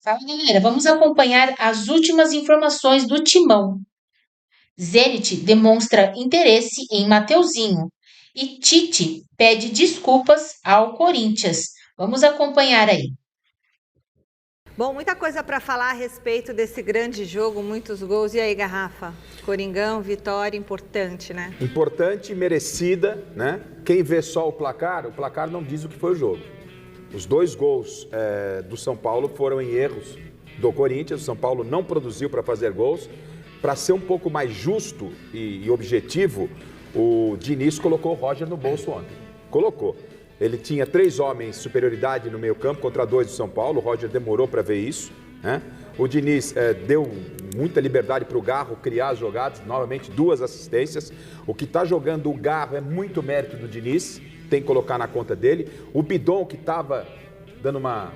Fala, galera, vamos acompanhar as últimas informações do Timão. Zenit demonstra interesse em Mateuzinho e Tite pede desculpas ao Corinthians. Vamos acompanhar aí. Bom, muita coisa para falar a respeito desse grande jogo, muitos gols. E aí, Garrafa? Coringão, vitória importante, né? Importante e merecida, né? Quem vê só o placar não diz o que foi o jogo. Os 2 gols do São Paulo foram em erros do Corinthians. O São Paulo não produziu para fazer gols. Para ser um pouco mais justo e objetivo, o Diniz colocou o Roger no bolso ontem. Colocou. Ele tinha 3 homens de superioridade no meio campo contra 2 do São Paulo. O Roger demorou para ver isso, né? O Diniz deu muita liberdade para o Garro criar as jogadas. Novamente, 2 assistências. O que está jogando o Garro é muito mérito do Diniz. Tem que colocar na conta dele. O Bidon, que estava dando uma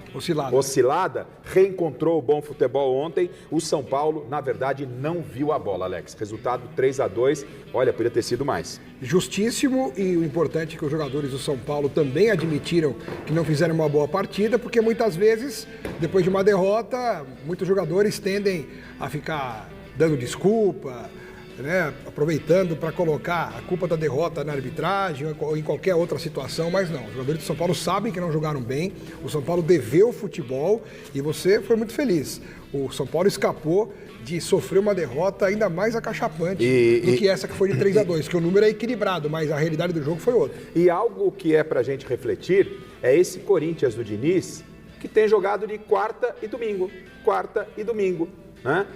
oscilada, reencontrou o bom futebol ontem. O São Paulo, na verdade, não viu a bola, Alex. Resultado 3-2. Olha, podia ter sido mais. Justíssimo, e o importante é que os jogadores do São Paulo também admitiram que não fizeram uma boa partida, porque muitas vezes, depois de uma derrota, muitos jogadores tendem a ficar dando desculpa, né, aproveitando para colocar a culpa da derrota na arbitragem ou em qualquer outra situação, mas não. Os jogadores do São Paulo sabem que não jogaram bem, o São Paulo deveu o futebol e você foi muito feliz. O São Paulo escapou de sofrer uma derrota ainda mais acachapante do que essa que foi de 3-2, que o número é equilibrado, mas a realidade do jogo foi outra. E algo que é pra gente refletir é esse Corinthians do Diniz, que tem jogado de quarta e domingo, né?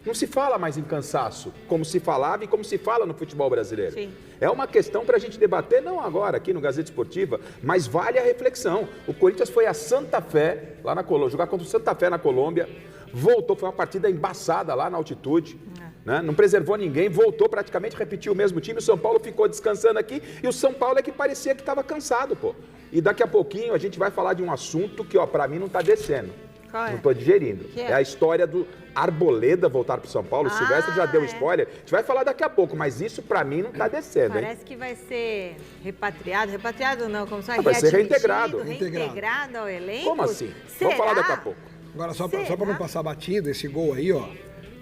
Não se fala mais em cansaço, como se falava e como se fala no futebol brasileiro. Sim. É uma questão para a gente debater, não agora, aqui no Gazeta Esportiva, mas vale a reflexão. O Corinthians foi a Santa Fé, lá na Colômbia, jogar contra o Santa Fé na Colômbia, voltou, foi uma partida embaçada lá na altitude, né? Não preservou ninguém, voltou, praticamente repetiu o mesmo time, o São Paulo ficou descansando aqui, e o São Paulo é que parecia que estava cansado, pô. E daqui a pouquinho a gente vai falar de um assunto que, ó, para mim não está descendo. Qual é? Não estou digerindo. Que é a história do Arboleda voltar para o São Paulo. O Silvestre já deu spoiler. A gente vai falar daqui a pouco, mas isso para mim não está descendo, hein? Parece que vai ser repatriado. Repatriado não, como só vai ser reintegrado. Reintegrado ao elenco? Como assim? Será? Vamos falar daqui a pouco. Agora, só para não passar batido, esse gol aí, ó,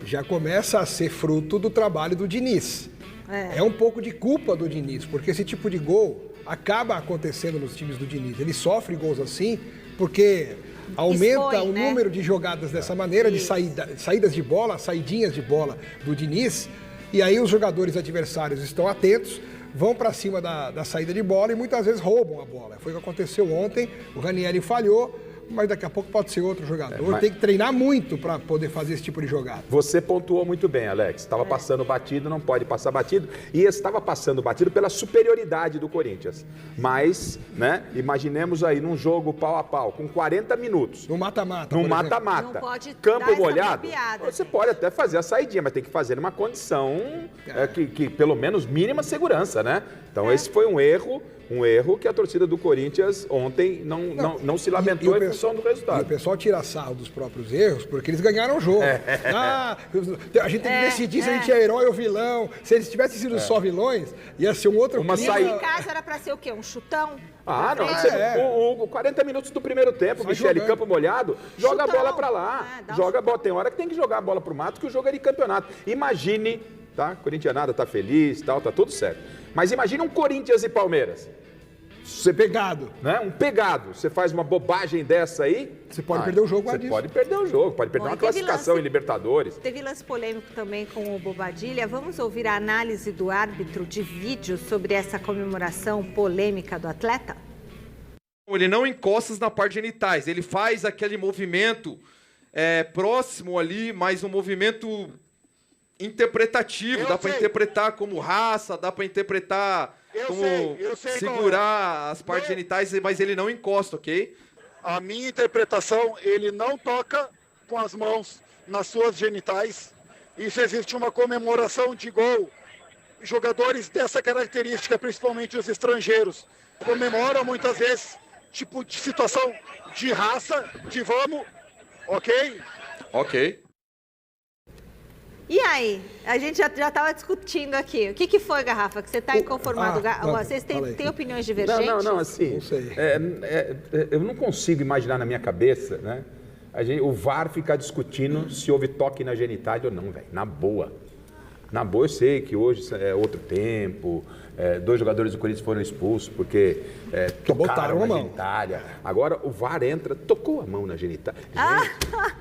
já começa a ser fruto do trabalho do Diniz. É um pouco de culpa do Diniz, porque esse tipo de gol acaba acontecendo nos times do Diniz. Ele sofre gols assim porque aumenta o número de jogadas dessa maneira, de saídas de bola, saidinhas de bola do Diniz, e aí os jogadores adversários estão atentos, vão para cima da saída de bola e muitas vezes roubam a bola. Foi o que aconteceu ontem, o Ranieri falhou, mas daqui a pouco pode ser outro jogador. Tem que treinar muito para poder fazer esse tipo de jogada. Você pontuou muito bem, Alex. Estava passando batido, não pode passar batido. E estava passando batido pela superioridade do Corinthians. Mas, né, imaginemos aí num jogo pau a pau, com 40 minutos. No mata-mata. No mata-mata. Não pode campo dar molhado. essa Você pode até fazer a saidinha, mas tem que fazer numa condição que pelo menos mínima segurança, né? Então esse foi um erro que a torcida do Corinthians ontem não se lamentou em função do resultado. E o pessoal tira sarro dos próprios erros porque eles ganharam o jogo. A gente tem que decidir se a gente é herói ou vilão. Se eles tivessem sido só vilões, ia ser um outro clima. Em casa era pra ser o quê? Um chutão? Não. 40 minutos do primeiro tempo, Michele, campo molhado, joga a bola pra lá. Joga a bola. Tem hora que tem que jogar a bola pro mato, que o jogo é de campeonato. Imagine, tá? Corintianada tá feliz, tal, tá tudo certo. Mas imagine um Corinthians e Palmeiras. Você pegado. Né? Um pegado. Você faz uma bobagem dessa aí... Você pode perder o jogo. Você pode perder o jogo, pode perder uma classificação em Libertadores. Teve lance polêmico também com o Bobadilha. Vamos ouvir a análise do árbitro de vídeo sobre essa comemoração polêmica do atleta? Ele não encosta na parte genitais. Ele faz aquele movimento próximo ali, mas um movimento interpretativo. Dá para interpretar como raça, dá para interpretar... Eu sei segurar as partes genitais, mas ele não encosta, ok? A minha interpretação, ele não toca com as mãos nas suas genitais. Isso existe uma comemoração de gol. Jogadores dessa característica, principalmente os estrangeiros, comemoram muitas vezes tipo de situação de raça, de vamos, ok? Ok. E aí? A gente já estava discutindo aqui. O que foi, Garrafa, que você está inconformado? Vocês têm opiniões divergentes? Não, assim, não sei. Eu não consigo imaginar na minha cabeça, né, o VAR fica discutindo se houve toque na genitália ou não, velho. Na boa. Na boa, eu sei que hoje é outro tempo, 2 jogadores do Corinthians foram expulsos porque tocaram na genitália. Agora o VAR entra, tocou a mão na genitália. Gente,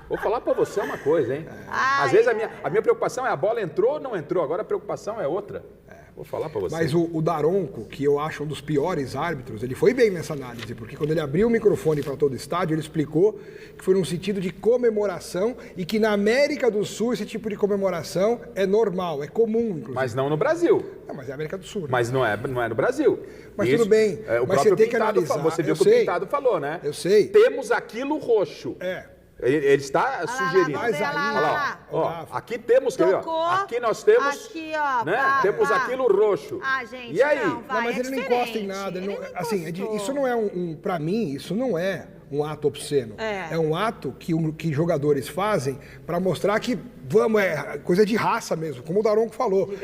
vou falar pra você uma coisa, hein? Às vezes a minha preocupação é a bola entrou ou não entrou, agora a preocupação é outra. Vou falar pra você. Mas o Daronco, que eu acho um dos piores árbitros, ele foi bem nessa análise, porque quando ele abriu o microfone para todo o estádio, ele explicou que foi num sentido de comemoração e que na América do Sul esse tipo de comemoração é normal, é comum, inclusive. Mas não no Brasil. Não, mas é América do Sul. Né? Mas não é no Brasil. Mas isso, tudo bem, mas você tem que analisar. Você viu o que o Pintado falou, né? Eu sei. Temos aquilo roxo. Ele está sugerindo. Mas aí, ó, aqui temos, tocou, aqui nós temos, aqui, ó, né? Temos aquilo roxo. Gente, e aí? não, mas ele não encosta em nada. Assim, isso não é para mim, isso não é um ato obsceno. É um ato que jogadores fazem para mostrar que coisa de raça mesmo, como o Daronco falou.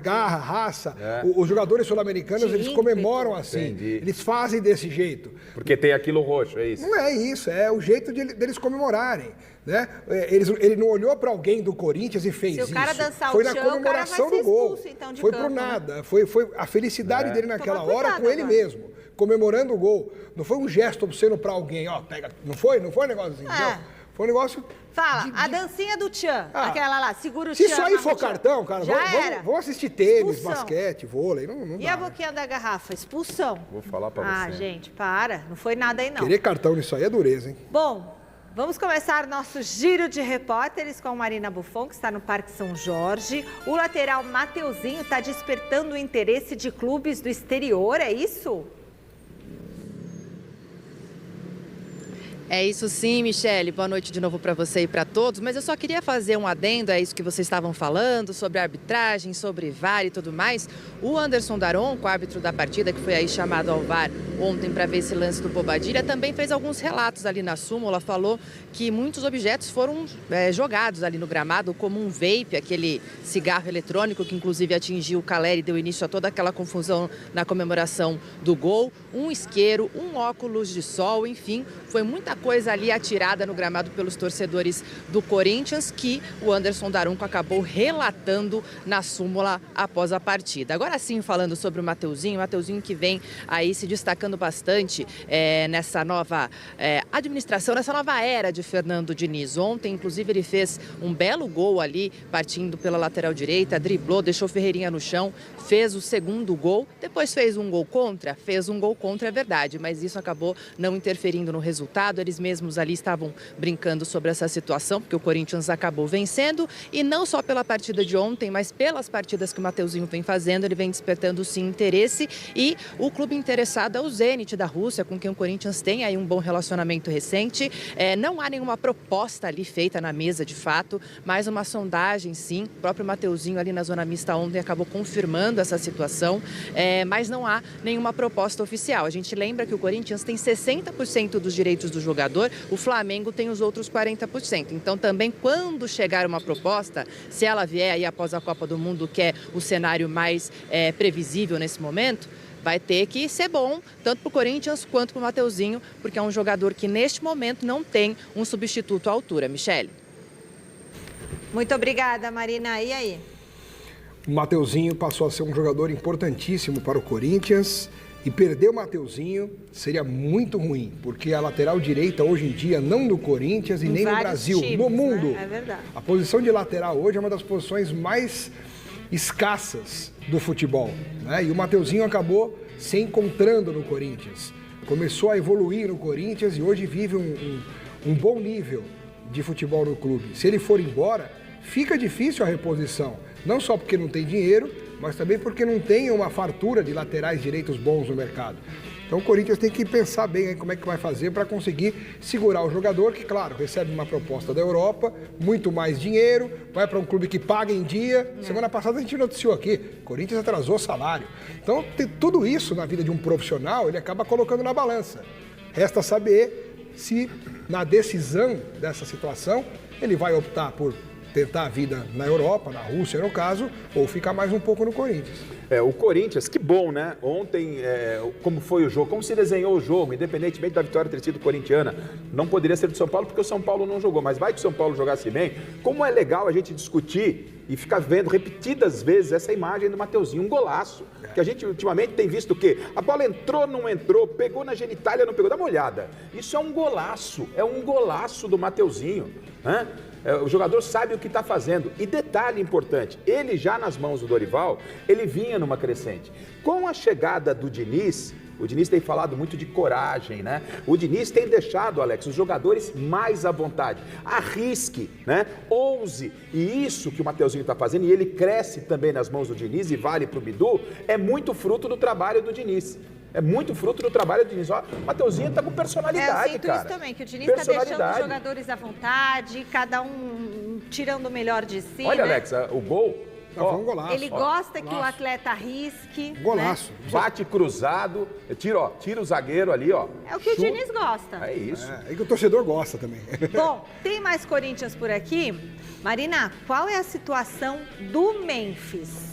Garra, raça. Os jogadores sul-americanos, eles comemoram assim. Entendi. Eles fazem desse jeito. Porque tem aquilo roxo, é isso? Não é isso, é o jeito deles comemorarem. Né? Ele não olhou para alguém do Corinthians e fez isso. Se o cara dançar foi o na chão, comemoração o cara vai ser do gol. Expulso, então, de foi campo, por nada. Foi a felicidade dele naquela hora com ele agora. mesmo, comemorando o gol. Não foi um gesto obsceno para alguém, ó, pega. Não foi um negócio assim, entendeu? Foi um negócio. Fala, a dancinha do Tchan, aquela lá, segura o Se Tchan. isso aí for cartão, cara, vamos assistir tênis, basquete, vôlei. Não e dá, a boquinha da garrafa? Expulsão. Vou falar pra você. Gente, para. Não foi nada aí, não. Querer cartão nisso aí é dureza, hein? Bom, vamos começar nosso giro de repórteres com Marina Buffon, que está no Parque São Jorge. O lateral Mateuzinho está despertando o interesse de clubes do exterior, é isso? É isso sim, Michele. Boa noite de novo para você e para todos. Mas eu só queria fazer um adendo a isso que vocês estavam falando, sobre arbitragem, sobre VAR e tudo mais. O Anderson Daronco, árbitro da partida, que foi aí chamado ao VAR ontem para ver esse lance do Bobadilha, também fez alguns relatos ali na súmula. Falou que muitos objetos foram jogados ali no gramado, como um vape, aquele cigarro eletrônico que inclusive atingiu o Caleri e deu início a toda aquela confusão na comemoração do gol, um isqueiro, um óculos de sol, enfim, foi muita coisa ali atirada no gramado pelos torcedores do Corinthians, que o Anderson Daronco acabou relatando na súmula após a partida. Agora sim, falando sobre o Mateuzinho que vem aí se destacando bastante nessa nova administração, nessa nova era de Fernando Diniz. Ontem, inclusive, ele fez um belo gol ali, partindo pela lateral direita, driblou, deixou Ferreirinha no chão, fez o segundo gol, depois fez um gol contra, é verdade, mas isso acabou não interferindo no resultado. Eles mesmos ali estavam brincando sobre essa situação, porque o Corinthians acabou vencendo, e não só pela partida de ontem, mas pelas partidas que o Mateuzinho vem fazendo, ele vem despertando sim interesse, e o clube interessado é o Zenit da Rússia, com quem o Corinthians tem aí um bom relacionamento recente. Não há nenhuma proposta ali feita na mesa de fato, mas uma sondagem sim. O próprio Mateuzinho ali na zona mista ontem acabou confirmando essa situação, mas não há nenhuma proposta oficial. A gente lembra que o Corinthians tem 60% dos direitos do jogador, o Flamengo tem os outros 40%. Então também quando chegar uma proposta, se ela vier aí após a Copa do Mundo, que é o cenário mais previsível nesse momento, vai ter que ser bom, tanto para o Corinthians quanto para o Mateuzinho, porque é um jogador que neste momento não tem um substituto à altura. Michele. Muito obrigada, Marina. E aí? O Mateuzinho passou a ser um jogador importantíssimo para o Corinthians. E perder o Mateuzinho seria muito ruim, porque a lateral direita hoje em dia, não do Corinthians e nem no Brasil, times, no mundo. Né? É verdade. A posição de lateral hoje é uma das posições mais escassas do futebol, né? E o Mateuzinho acabou se encontrando no Corinthians. Começou a evoluir no Corinthians e hoje vive um bom nível de futebol no clube. Se ele for embora, fica difícil a reposição. Não só porque não tem dinheiro, mas também porque não tem uma fartura de laterais direitos bons no mercado. Então o Corinthians tem que pensar bem aí como é que vai fazer para conseguir segurar o jogador, que claro, recebe uma proposta da Europa, muito mais dinheiro, vai para um clube que paga em dia. Semana passada a gente noticiou aqui, o Corinthians atrasou o salário. Então tudo isso na vida de um profissional, ele acaba colocando na balança. Resta saber se na decisão dessa situação ele vai optar por tentar a vida na Europa, na Rússia no caso, ou ficar mais um pouco no Corinthians. O Corinthians, que bom, né? Ontem, como foi o jogo, como se desenhou o jogo, independentemente da vitória ter sido corintiana, não poderia ser do São Paulo porque o São Paulo não jogou, mas vai que o São Paulo jogasse bem. Como é legal a gente discutir e ficar vendo repetidas vezes essa imagem do Mateuzinho, um golaço, que a gente ultimamente tem visto o quê? A bola entrou, não entrou, pegou na genitália, não pegou, dá uma olhada. Isso é um golaço do Mateuzinho, né? O jogador sabe o que está fazendo. E detalhe importante, ele já nas mãos do Dorival, ele vinha numa crescente. Com a chegada do Diniz, o Diniz tem falado muito de coragem, né? O Diniz tem deixado, Alex, os jogadores mais à vontade. Arrisque, né? Ouse. E isso que o Mateuzinho está fazendo, e ele cresce também nas mãos do Diniz e vale para o Bidu, é muito fruto do trabalho do Diniz. É muito fruto do trabalho do Diniz. Ó, o Mateuzinho tá com personalidade, eu sinto cara. Isso também, que o Diniz tá deixando os jogadores à vontade, cada um tirando o melhor de si, Olha, né? Alex, o gol... Foi um golaço. Ele gosta que o atleta arrisque. Golaço. Né? Bate cruzado, tira o zagueiro ali, ó. É o que o Diniz gosta. É isso. É que o torcedor gosta também. Bom, tem mais Corinthians por aqui. Marina, qual é a situação do Memphis?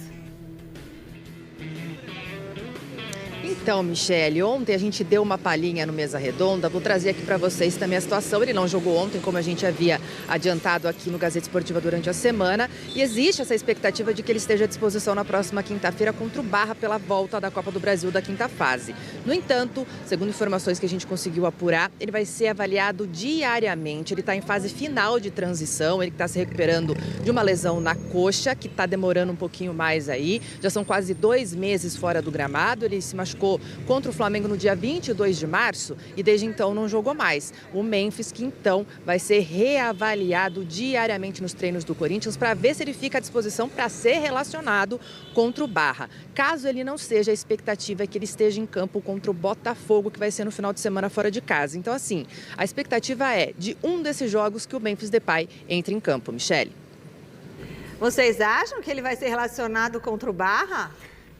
Então, Michele, ontem a gente deu uma palhinha no Mesa Redonda, vou trazer aqui para vocês também a situação. Ele não jogou ontem, como a gente havia adiantado aqui no Gazeta Esportiva durante a semana, e existe essa expectativa de que ele esteja à disposição na próxima quinta-feira contra o Barra pela volta da Copa do Brasil da quinta fase. No entanto, segundo informações que a gente conseguiu apurar, ele vai ser avaliado diariamente, ele está em fase final de transição, ele está se recuperando de uma lesão na coxa, que está demorando um pouquinho mais aí, já são quase 2 meses fora do gramado, ele se machucou contra o Flamengo no dia 22 de março e desde então não jogou mais. O Memphis, que então vai ser reavaliado diariamente nos treinos do Corinthians para ver se ele fica à disposição para ser relacionado contra o Barra. Caso ele não seja, a expectativa é que ele esteja em campo contra o Botafogo, que vai ser no final de semana fora de casa. Então, assim, a expectativa é de um desses jogos que o Memphis Depay entre em campo. Michele. Vocês acham que ele vai ser relacionado contra o Barra?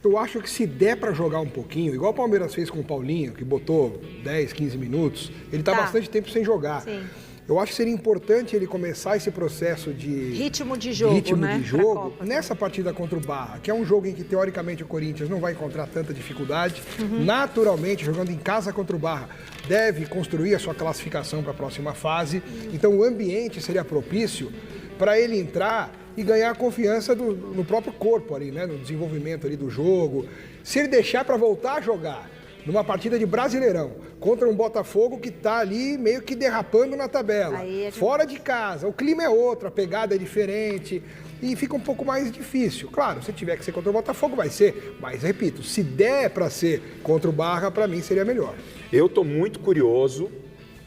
Eu acho que se der para jogar um pouquinho, igual o Palmeiras fez com o Paulinho, que botou 10, 15 minutos, ele está bastante tempo sem jogar. Sim. Eu acho que seria importante ele começar esse processo de ritmo de jogo, nessa partida contra o Barra, que é um jogo em que, teoricamente, o Corinthians não vai encontrar tanta dificuldade. Naturalmente, jogando em casa contra o Barra, deve construir a sua classificação para a próxima fase. Então, o ambiente seria propício para ele entrar e ganhar a confiança no próprio corpo ali, né? No desenvolvimento ali do jogo. Se ele deixar para voltar a jogar numa partida de Brasileirão contra um Botafogo que está ali meio que derrapando na tabela, fora de casa, o clima é outro, a pegada é diferente e fica um pouco mais difícil. Claro, se tiver que ser contra o Botafogo, vai ser, mas repito, se der para ser contra o Barra, para mim seria melhor. Eu estou muito curioso,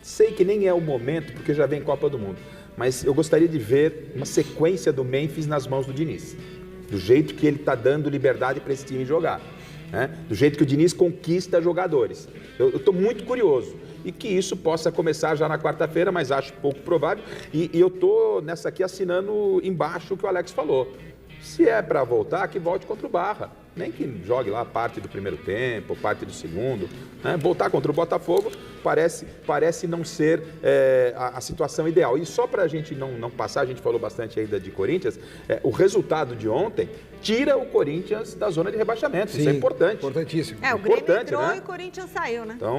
sei que nem é o momento, porque já vem Copa do Mundo, mas eu gostaria de ver uma sequência do Memphis nas mãos do Diniz, do jeito que ele está dando liberdade para esse time jogar, né? Do jeito que o Diniz conquista jogadores. Eu estou muito curioso e que isso possa começar já na quarta-feira, mas acho pouco provável. E eu estou nessa aqui assinando embaixo o que o Alex falou. Se é para voltar, que volte contra o Barra. Nem que jogue lá parte do primeiro tempo, parte do segundo, né? Voltar contra o Botafogo parece não ser a situação ideal. E só para a gente não passar, a gente falou bastante ainda de Corinthians, o resultado de ontem tira o Corinthians da zona de rebaixamento. Sim, isso é importante. Importantíssimo. O Grêmio entrou, né? E o Corinthians saiu, né? Então,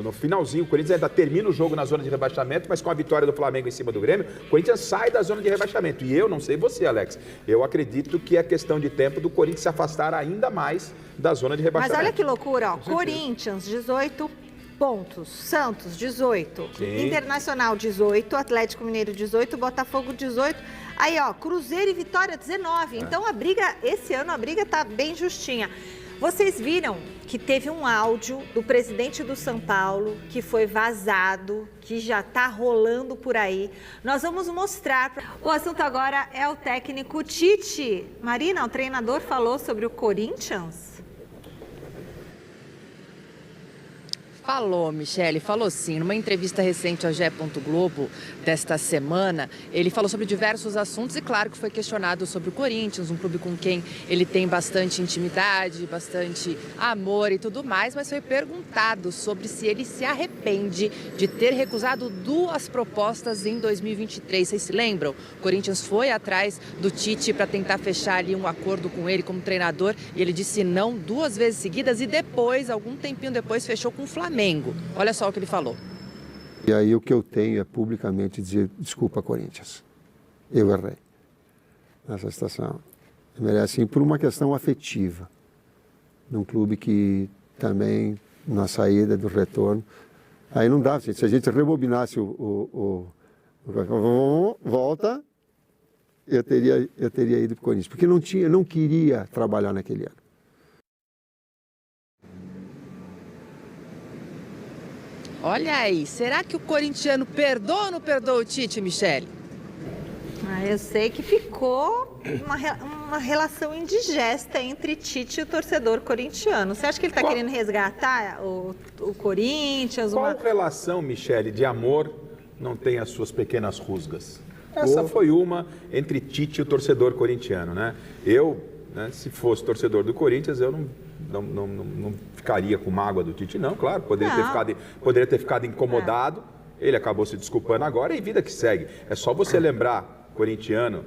no finalzinho, o Corinthians ainda termina o jogo na zona de rebaixamento, mas com a vitória do Flamengo em cima do Grêmio, o Corinthians sai da zona de rebaixamento. E eu não sei você, Alex, eu acredito que é questão de tempo do Corinthians se afastar ainda mais da zona de rebaixamento. Mas olha que loucura, ó. Corinthians, 18 pontos. Santos, 18. Sim. Internacional, 18. Atlético Mineiro, 18. Botafogo, 18. Aí, ó, Cruzeiro e Vitória, 19. Então, a briga, esse ano, a briga tá bem justinha. Vocês viram que teve um áudio do presidente do São Paulo que foi vazado, que já tá rolando por aí. Nós vamos mostrar. O assunto agora é o técnico Tite. Marina, o treinador falou sobre o Corinthians? Falou, Michele, falou sim. Numa entrevista recente ao GE. Globo desta semana, ele falou sobre diversos assuntos e claro que foi questionado sobre o Corinthians, um clube com quem ele tem bastante intimidade, bastante amor e tudo mais, mas foi perguntado sobre se ele se arrepende de ter recusado 2 propostas em 2023. Vocês se lembram? O Corinthians foi atrás do Tite para tentar fechar ali um acordo com ele como treinador e ele disse não 2 vezes seguidas e depois, algum tempinho depois, fechou com o Flamengo. Olha só o que ele falou. E aí o que eu tenho é publicamente dizer desculpa, Corinthians. Eu errei nessa situação. Assim, por uma questão afetiva. Num clube que também, na saída do retorno, aí não dá, gente. Se a gente rebobinasse volta, eu teria ido para o Corinthians. Porque eu não queria trabalhar naquele ano. Olha aí, será que o corintiano perdoa ou não perdoa o Tite, Michele? Eu sei que ficou uma relação indigesta entre Tite e o torcedor corintiano. Você acha que ele está querendo resgatar o Corinthians? Qual relação, Michele, de amor não tem as suas pequenas rusgas? Essa foi uma entre Tite e o torcedor corintiano, né? Eu, né, se fosse torcedor do Corinthians, eu não ficaria com mágoa do Tite, não, claro, poderia ter ficado incomodado, ele acabou se desculpando agora e vida que segue. É só você lembrar, corintiano,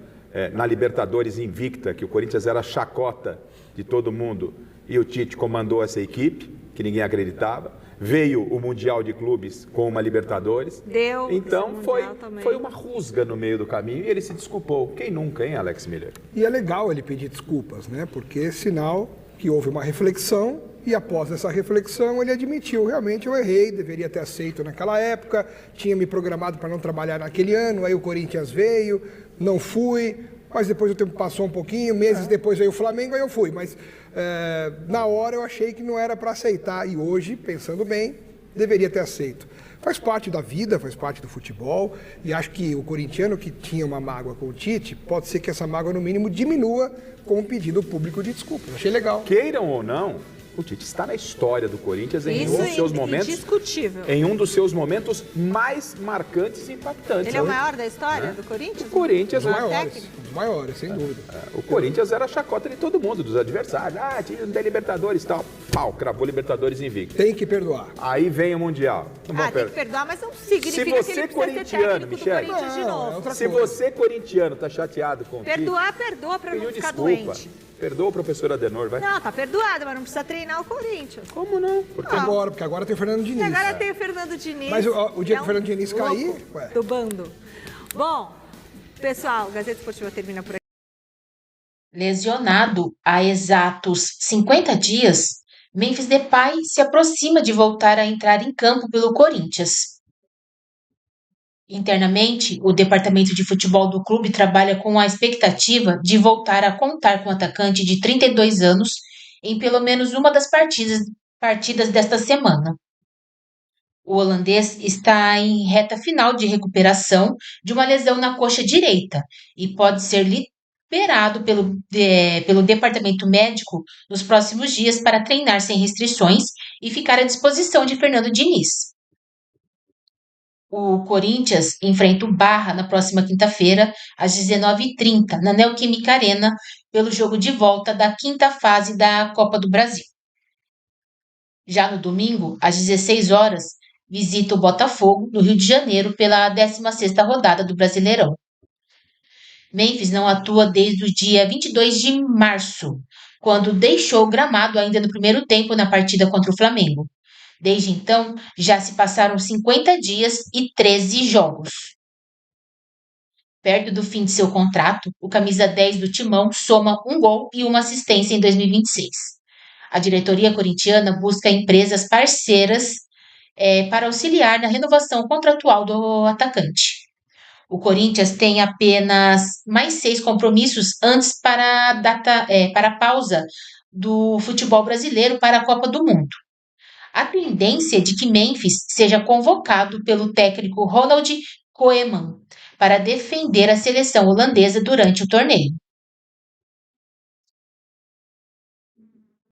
na Libertadores invicta, que o Corinthians era a chacota de todo mundo e o Tite comandou essa equipe, que ninguém acreditava. Veio o Mundial de Clubes com uma Libertadores. Então foi uma rusga no meio do caminho e ele se desculpou. Quem nunca, hein, Alex Miller? E é legal ele pedir desculpas, né? Porque é sinal que houve uma reflexão e após essa reflexão ele admitiu, realmente eu errei, deveria ter aceito naquela época, tinha me programado para não trabalhar naquele ano, aí o Corinthians veio, não fui, mas depois o tempo passou um pouquinho, meses depois veio o Flamengo, aí eu fui, mas na hora eu achei que não era para aceitar e hoje, pensando bem, deveria ter aceito. Faz parte da vida, faz parte do futebol e acho que o corintiano que tinha uma mágoa com o Tite, pode ser que essa mágoa no mínimo diminua com um pedido público de desculpa. Achei legal. Queiram ou não, o Tite está na história do Corinthians em um dos seus momentos, indiscutível. Em um dos seus momentos mais marcantes e impactantes. Ele é o maior da história do Corinthians? O Corinthians, os maiores, sem dúvida. O Corinthians era a chacota de todo mundo, dos adversários. Time não tem Libertadores e tal. Pau, cravou Libertadores invicto. Tem que perdoar. Aí vem o Mundial. Tem que perdoar, mas não significa que ele precisa ser técnico do Corinthians de novo. Se você, corintiano, tá chateado com o Tite... Perdoa pra não ficar doente. Perdoa o professor Adenor, vai. Não, tá perdoado, mas não precisa treinar o Corinthians. Como não? Porque agora tem o Fernando Diniz. Agora tem o Fernando Diniz. Mas o dia que o Fernando Diniz cair... Do bando. Bom, pessoal, Gazeta Esportiva termina por aqui. Lesionado há exatos 50 dias, Memphis Depay se aproxima de voltar a entrar em campo pelo Corinthians. Internamente, o departamento de futebol do clube trabalha com a expectativa de voltar a contar com o atacante de 32 anos em pelo menos uma das partidas desta semana. O holandês está em reta final de recuperação de uma lesão na coxa direita e pode ser liberado pelo departamento médico nos próximos dias para treinar sem restrições e ficar à disposição de Fernando Diniz. O Corinthians enfrenta o Barra na próxima quinta-feira, às 19h30, na Neoquímica Arena, pelo jogo de volta da 5ª fase da Copa do Brasil. Já no domingo, às 16 horas, visita o Botafogo, no Rio de Janeiro, pela 16ª rodada do Brasileirão. Memphis não atua desde o dia 22 de março, quando deixou o gramado ainda no primeiro tempo na partida contra o Flamengo. Desde então, já se passaram 50 dias e 13 jogos. Perto do fim de seu contrato, o camisa 10 do Timão soma um gol e uma assistência em 2026. A diretoria corintiana busca empresas parceiras para auxiliar na renovação contratual do atacante. O Corinthians tem apenas mais 6 compromissos antes para a pausa do futebol brasileiro para a Copa do Mundo. A tendência é de que Memphis seja convocado pelo técnico Ronald Koeman para defender a seleção holandesa durante o torneio.